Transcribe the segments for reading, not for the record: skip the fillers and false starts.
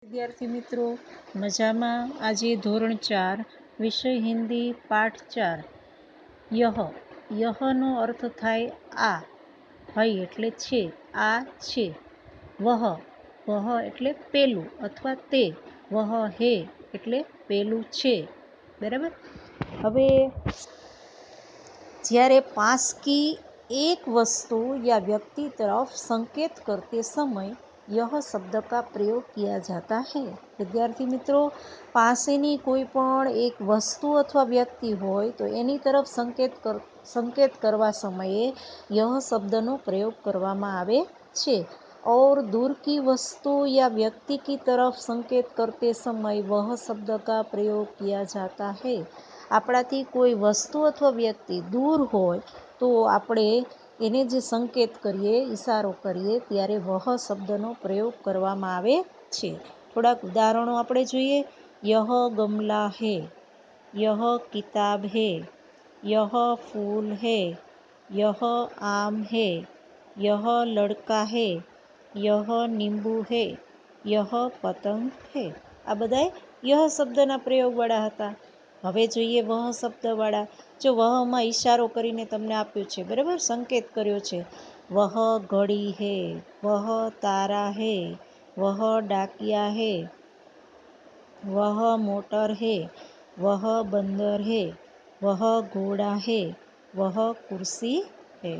વિદ્યાર્થી મિત્રો મજામાં? આજે ધોરણ 4 વિષય હિન્દી પાઠ 4 યહનો અર્થ થાય આ, હૈ એટલે છે, આ છે, વહ એટલે પેલું અથવા તે, વહ હે એટલે પેલું છે, બરાબર. હવે જ્યારે पास की एक वस्तु या व्यक्ति तरफ संकेत करते समय यह शब्द का प्रयोग किया जाता है। विद्यार्थी मित्रों, पासेनी कोई पण एक वस्तु अथवा व्यक्ति होय तो एनी तरफ संकेत करवा समये यह शब्दनो प्रयोग करवामां आवे छे। और दूर की वस्तु या व्यक्ति की तरफ संकेत करते समय वह शब्द का प्रयोग किया जाता है। આપણાથી કોઈ વસ્તુ અથવા વ્યક્તિ દૂર હોય તો આપણે એને જે સંકેત કરીએ, ઈશારો કરીએ ત્યારે વહ શબ્દનો પ્રયોગ કરવામાં આવે છે. થોડાક ઉદાહરણો આપણે જોઈએ. યહ ગમલા હે, યહ કિતાબ હે, યહ ફૂલ હે, યહ આમ હે, યહ લડકા હે, યહ નીંબુ હે, યહ પતંગ હે. આ બધાય યહ શબ્દના પ્રયોગવાળા હતા. હવે જોઈએ વહ શબ્દવાળા. જો વહમાં ઈશારો કરીને તમને આપ્યું છે, બરાબર, સંકેત કર્યો છે. વહ ઘડી હે, વહ તારા હે, વહ ડાકિયા હે, વહ મોટર હે, વહ બંદર હે, વહ ઘોડા હે, વહ કુર્સી હે.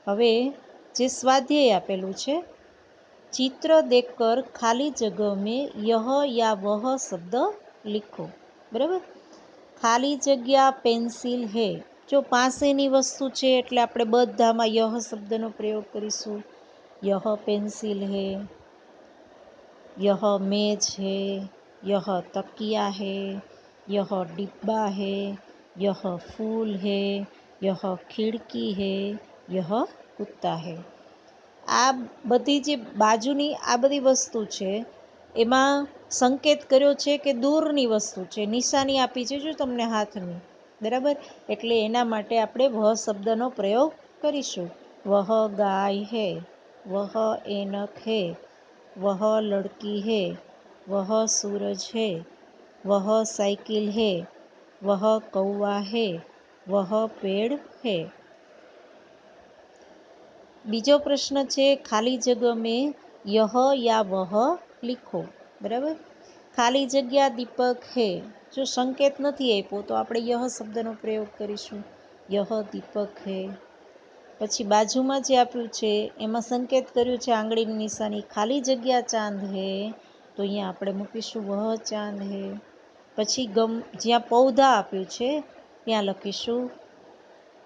હવે જે સ્વાધ્યાય આપેલું છે, चित्र देखकर खाली जगह में यह या वह शब्द लिखो, बराबर. खाली जग्या पेन्सिल है. जो पासेनी वस्तु છે એટલે આપણે બધામાં યહ શબ્દનો પ્રયોગ કરીશું. યહ પેન્સિલ હે, યહ મેજ હે, યહ તकिया है, यह डिब्बा है, यह फूल है, यह खिड़की है, यह कुत्ता है. આ બધી જે બાજુની આ બધી વસ્તુ છે એમાં સંકેત કર્યો છે કે દૂરની વસ્તુ છે, નિશાની આપી છે જો તમને હાથની, બરાબર. એટલે એના માટે આપણે વહ શબ્દનો પ્રયોગ કરીશું. વહ ગાય હે, વહ એનક હે, વહ લડકી હે, વહ सूरज है, वह साइकिल है, वह कौवा है, वह पेड़ है. બીજો પ્રશ્ન છે, ખાલી જગ્યા મેં યહ યા વહ લીખો, બરાબર. ખાલી જગ્યા દીપક હે. જો સંકેત નથી આપ્યો તો આપણે યહ શબ્દનો પ્રયોગ કરીશું. યહ દીપક હે. પછી બાજુમાં જે આપ્યું છે એમાં સંકેત કર્યું છે આંગળીની નિશાની, ખાલી જગ્યા ચાંદ હે, તો અહીંયા આપણે મૂકીશું વહ ચાંદ હે. પછી જ્યાં પૌધા આપ્યું છે ત્યાં લખીશું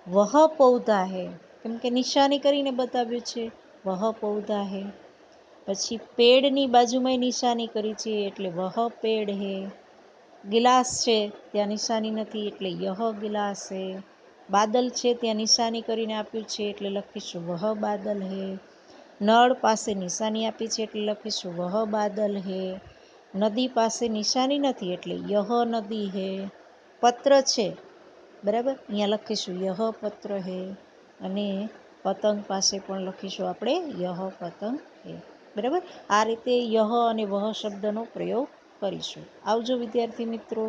વહ પૌધા હે, કેમ કે નિશાની કરીને બતાવ્યું છે, વહ પૌધા હે. પછી પેડની બાજુમાં નિશાની કરી છે એટલે વહ પેડ હે. ગિલાસ છે ત્યાં નિશાની નથી એટલે યહ ગિલાસ હે. બાદલ છે ત્યાં નિશાની કરીને આપ્યું છે એટલે લખીશું વહ બાદલ હે. નળ પાસે નિશાની આપી છે એટલે લખીશું વહ બાદલ હે. નદી પાસે નિશાની નથી એટલે યહ નદી હે. પત્ર છે, બરાબર, અહીંયા લખીશું યહ પત્ર હે. અને પતંગ પાસે પણ લખીશું આપણે યહ પતંગ હે, બરાબર. આ રીતે યહ અને વહ શબ્દનો પ્રયોગ કરીશું. આવજો વિદ્યાર્થી મિત્રો.